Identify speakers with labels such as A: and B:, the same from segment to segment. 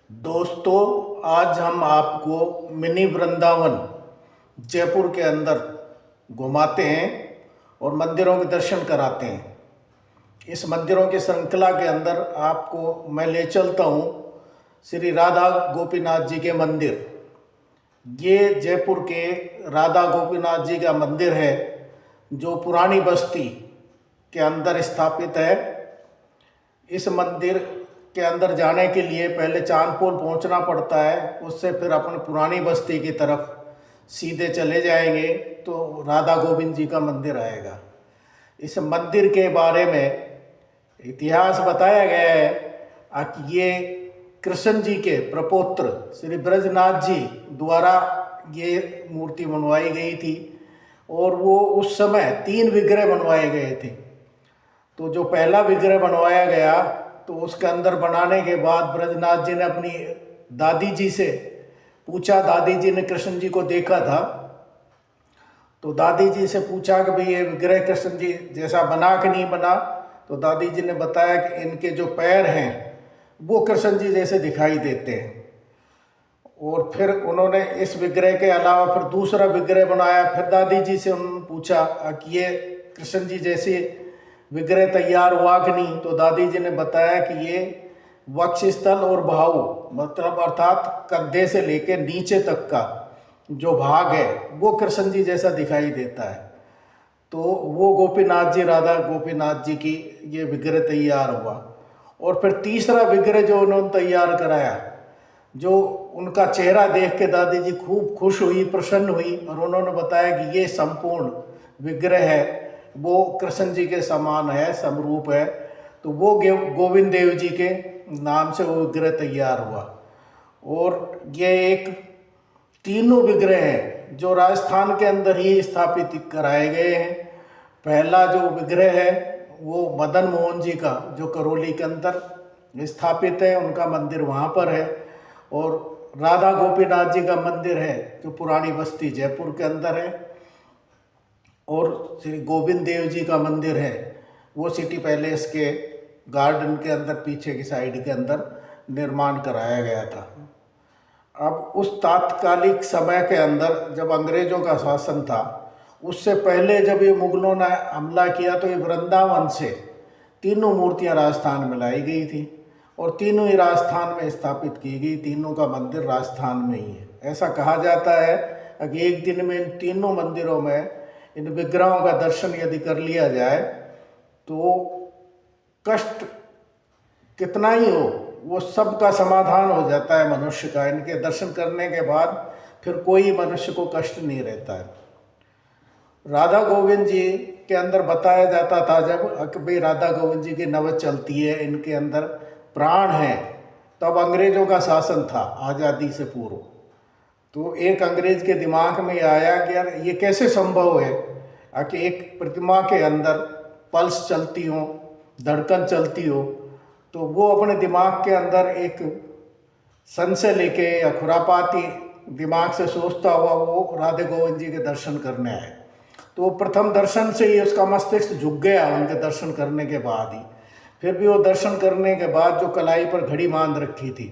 A: दोस्तों, आज हम आपको मिनी वृंदावन जयपुर के अंदर घुमाते हैं और मंदिरों के दर्शन कराते हैं। इस मंदिरों की श्रृंखला के अंदर आपको मैं ले चलता हूँ श्री राधा गोपीनाथ जी के मंदिर। ये जयपुर के राधा गोपीनाथ जी का मंदिर है जो पुरानी बस्ती के अंदर स्थापित है। इस मंदिर के अंदर जाने के लिए पहले चांदपोल पहुंचना पड़ता है, उससे फिर अपनी पुरानी बस्ती की तरफ सीधे चले जाएंगे तो राधा गोविंद जी का मंदिर आएगा। इस मंदिर के बारे में इतिहास बताया गया है कि ये कृष्ण जी के प्रपौत्र श्री ब्रजनाथ जी द्वारा ये मूर्ति बनवाई गई थी और वो उस समय 3 विग्रह बनवाए गए थे। तो जो पहला विग्रह बनवाया गया तो उसके अंदर बनाने के बाद ब्रजनाथ जी ने अपनी दादी जी से पूछा। दादी जी ने कृष्ण जी को देखा था तो दादी जी से पूछा कि भाई ये विग्रह कृष्ण जी जैसा बना कि नहीं बना। तो दादी जी ने बताया कि इनके जो पैर हैं वो कृष्ण जी जैसे दिखाई देते हैं। और फिर उन्होंने इस विग्रह के अलावा फिर दूसरा विग्रह बनाया। फिर दादी जी से उन्होंने पूछा कि ये कृष्ण जी जैसे विग्रह तैयार हुआ कि नहीं। तो दादी जी ने बताया कि ये वक्षस्थल और बाहु मतलब अर्थात कंधे से लेकर नीचे तक का जो भाग है वो कृष्ण जी जैसा दिखाई देता है। तो वो गोपीनाथ जी, राधा गोपीनाथ जी की ये विग्रह तैयार हुआ। और फिर तीसरा विग्रह जो उन्होंने तैयार कराया, जो उनका चेहरा देख के दादी जी खूब खुश हुई, प्रसन्न हुई और उन्होंने बताया कि ये संपूर्ण विग्रह है वो कृष्ण जी के समान है, समरूप है। तो वो गोविंद देव जी के नाम से वो विग्रह तैयार हुआ। और ये एक तीनों विग्रह हैं जो राजस्थान के अंदर ही स्थापित कराए गए हैं। पहला जो विग्रह है वो मदन मोहन जी का जो करौली के अंदर स्थापित है, उनका मंदिर वहाँ पर है। और राधा गोपीनाथ जी का मंदिर है जो पुरानी बस्ती जयपुर के अंदर है। और श्री गोविंद देव जी का मंदिर है वो सिटी पैलेस के गार्डन के अंदर पीछे की साइड के अंदर निर्माण कराया गया था। अब उस तात्कालिक समय के अंदर जब अंग्रेज़ों का शासन था, उससे पहले जब ये मुगलों ने हमला किया तो ये वृंदावन से तीनों मूर्तियां राजस्थान में लाई गई थी और तीनों ही राजस्थान में स्थापित की गई। तीनों का मंदिर राजस्थान में ही है। ऐसा कहा जाता है कि एक दिन में इन तीनों मंदिरों में इन विग्रहों का दर्शन यदि कर लिया जाए तो कष्ट कितना ही हो वो सब का समाधान हो जाता है मनुष्य का। इनके दर्शन करने के बाद फिर कोई मनुष्य को कष्ट नहीं रहता है। राधा गोविंद जी के अंदर बताया जाता था जब भाई राधा गोविंद जी की नवज चलती है, इनके अंदर प्राण है, तब अंग्रेज़ों का शासन था आज़ादी से पूर्व। तो एक अंग्रेज के दिमाग में आया कि यार ये कैसे संभव है कि एक प्रतिमा के अंदर पल्स चलती हो, धड़कन चलती हो। तो वो अपने दिमाग के अंदर एक संशय लेके या खुरापाती दिमाग से सोचता हुआ वो राधे गोविंद जी के दर्शन करने आए। तो वो प्रथम दर्शन से ही उसका मस्तिष्क झुक गया उनके दर्शन करने के बाद ही। फिर भी वो दर्शन करने के बाद जो कलाई पर घड़ी बांध रखी थी,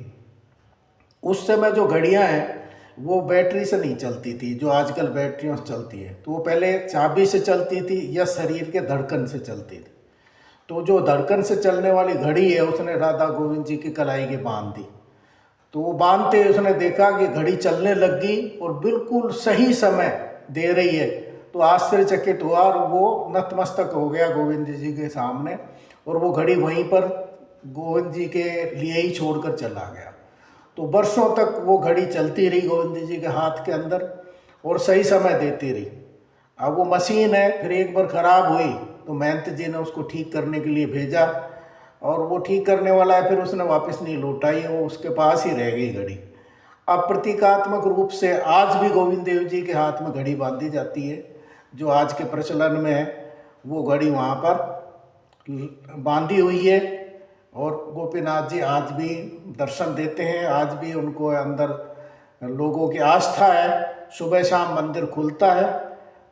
A: उस समय जो घड़ियां हैं वो बैटरी से नहीं चलती थी जो आजकल बैटरियों से चलती है। तो वो पहले चाबी से चलती थी या शरीर के धड़कन से चलती थी। तो जो धड़कन से चलने वाली घड़ी है उसने राधा गोविंद जी की कलाई के बांध दी। तो वो बांधते ही उसने देखा कि घड़ी चलने लग गई और बिल्कुल सही समय दे रही है। तो आश्चर्यचकित हुआ और वो नतमस्तक हो गया गोविंद जी के सामने और वो घड़ी वहीं पर गोविंद जी के लिए ही छोड़कर चला गया। तो वर्षों तक वो घड़ी चलती रही गोविंद जी के हाथ के अंदर और सही समय देती रही। अब वो मशीन है, फिर एक बार ख़राब हुई तो महंत जी ने उसको ठीक करने के लिए भेजा और वो ठीक करने वाला है, फिर उसने वापस नहीं लौटाई, वो उसके पास ही रह गई घड़ी। अब प्रतीकात्मक रूप से आज भी गोविंद देव जी के हाथ में घड़ी बांधी जाती है। जो आज के प्रचलन में है वो घड़ी वहाँ पर बांधी हुई है और गोपीनाथ जी आज भी दर्शन देते हैं। आज भी उनको अंदर लोगों की आस्था है। सुबह शाम मंदिर खुलता है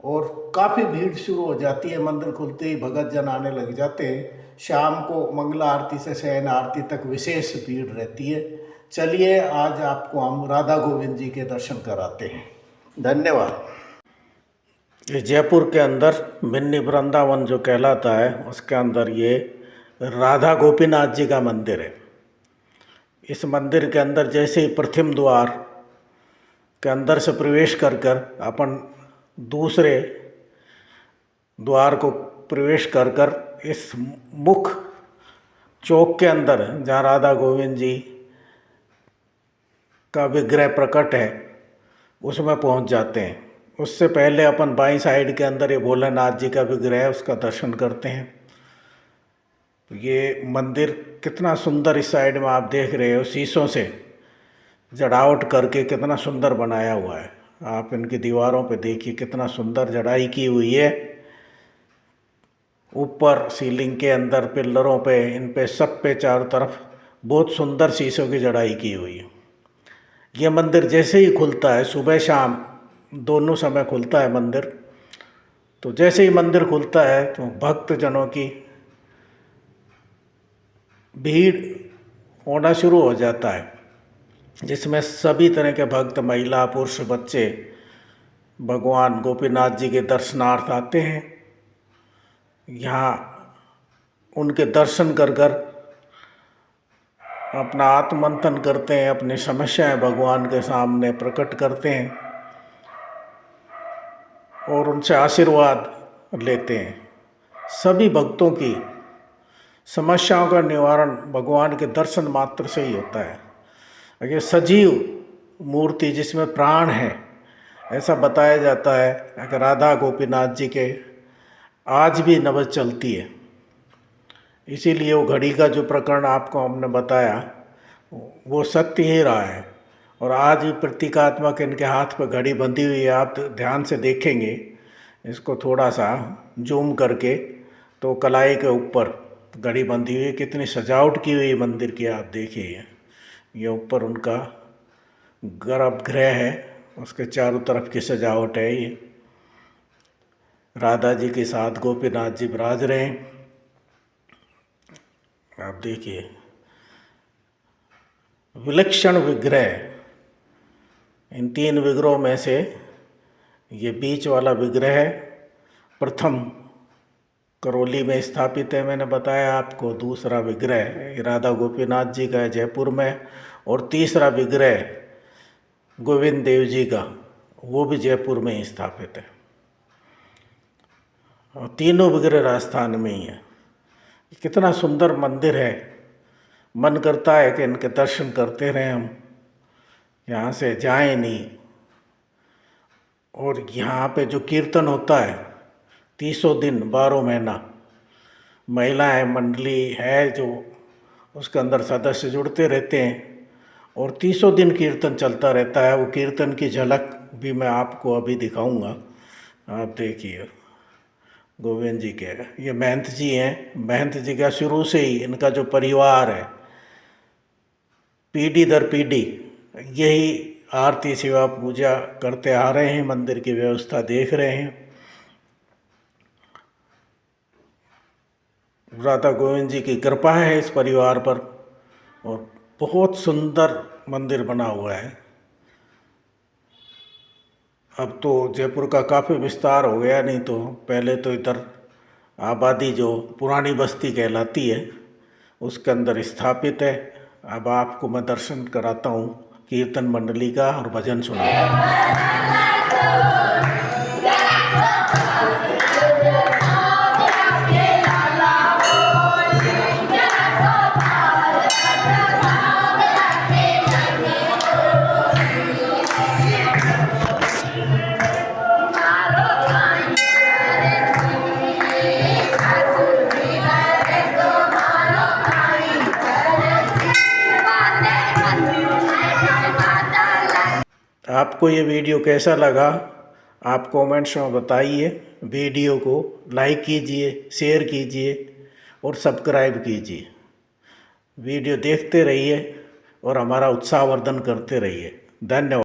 A: और काफ़ी भीड़ शुरू हो जाती है। मंदिर खुलते ही भगत जन आने लग जाते हैं। शाम को मंगला आरती से शयन आरती तक विशेष भीड़ रहती है। चलिए आज आपको हम राधा गोविंद जी के दर्शन कराते हैं। धन्यवाद। ये जयपुर के अंदर मिनी वृंदावन जो कहलाता है उसके अंदर ये राधा गोपीनाथ जी का मंदिर है। इस मंदिर के अंदर जैसे ही प्रथम द्वार के अंदर से प्रवेश कर कर अपन दूसरे द्वार को प्रवेश कर कर इस मुख्य चौक के अंदर जहाँ राधा गोविंद जी का विग्रह प्रकट है उसमें पहुंच जाते हैं। उससे पहले अपन बाईं साइड के अंदर ये भोलेनाथ जी का विग्रह है, उसका दर्शन करते हैं। ये मंदिर कितना सुंदर इस साइड में आप देख रहे हो, शीशों से जड़ावट करके कितना सुंदर बनाया हुआ है। आप इनकी दीवारों पे देखिए कितना सुंदर जड़ाई की हुई है। ऊपर सीलिंग के अंदर पिल्लरों पे, इन पे सब पे चारों तरफ बहुत सुंदर शीशों की जड़ाई की हुई है। ये मंदिर जैसे ही खुलता है, सुबह शाम दोनों समय खुलता है मंदिर, तो जैसे ही मंदिर खुलता है तो भक्तजनों की भीड़ होना शुरू हो जाता है, जिसमें सभी तरह के भक्त, महिला, पुरुष, बच्चे भगवान गोपीनाथ जी के दर्शनार्थ आते हैं। यहाँ उनके दर्शन कर कर अपना आत्ममंथन करते हैं, अपनी समस्याएं भगवान के सामने प्रकट करते हैं और उनसे आशीर्वाद लेते हैं। सभी भक्तों की समस्याओं का निवारण भगवान के दर्शन मात्र से ही होता है। ये सजीव मूर्ति जिसमें प्राण है, ऐसा बताया जाता है कि राधा गोपीनाथ जी के आज भी नबज चलती है। इसीलिए वो घड़ी का जो प्रकरण आपको हमने बताया वो सत्य ही रहा है और आज भी प्रतीकात्मक इनके हाथ पर घड़ी बंधी हुई है। आप ध्यान से देखेंगे इसको थोड़ा सा जूम करके तो कलाई के ऊपर घड़ी बंधी हुई है। कितनी सजावट की हुई मंदिर की आप देखिए। ये ऊपर उनका गर्भगृह है, उसके चारों तरफ की सजावट है। ये राधा जी के साथ गोपीनाथ जी विराज रहे हैं। आप देखिए विलक्षण विग्रह। इन तीन विग्रहों में से ये बीच वाला विग्रह है, प्रथम करौली में स्थापित है, मैंने बताया आपको। दूसरा विग्रह राधा गोपीनाथ जी का है जयपुर में, और तीसरा विग्रह गोविंद देव जी का, वो भी जयपुर में ही स्थापित है। और तीनों विग्रह राजस्थान में ही है। कितना सुंदर मंदिर है, मन करता है कि इनके दर्शन करते रहें हम, यहाँ से जाएं नहीं। और यहाँ पे जो कीर्तन होता है 30 दिन 12 महीना, महिलाएं मंडली है जो उसके अंदर सदस्य जुड़ते रहते हैं और 30 दिन कीर्तन चलता रहता है। वो कीर्तन की झलक भी मैं आपको अभी दिखाऊंगा। आप देखिए गोविंद जी के, ये महंत जी हैं। महंत जी का शुरू से ही इनका जो परिवार है, पीढ़ी दर पीढ़ी यही आरती सेवा पूजा करते आ रहे हैं, मंदिर की व्यवस्था देख रहे हैं। राधा गोविंद जी की कृपा है इस परिवार पर और बहुत सुंदर मंदिर बना हुआ है। अब तो जयपुर का काफ़ी विस्तार हो गया, नहीं तो पहले तो इधर आबादी जो पुरानी बस्ती कहलाती है उसके अंदर स्थापित है। अब आपको मैं दर्शन कराता हूँ कीर्तन मंडली का और भजन सुनाऊंगा। आपको ये वीडियो कैसा लगा आप कमेंट्स में बताइए। वीडियो को लाइक कीजिए, शेयर कीजिए और सब्सक्राइब कीजिए। वीडियो देखते रहिए और हमारा उत्साहवर्धन करते रहिए। धन्यवाद।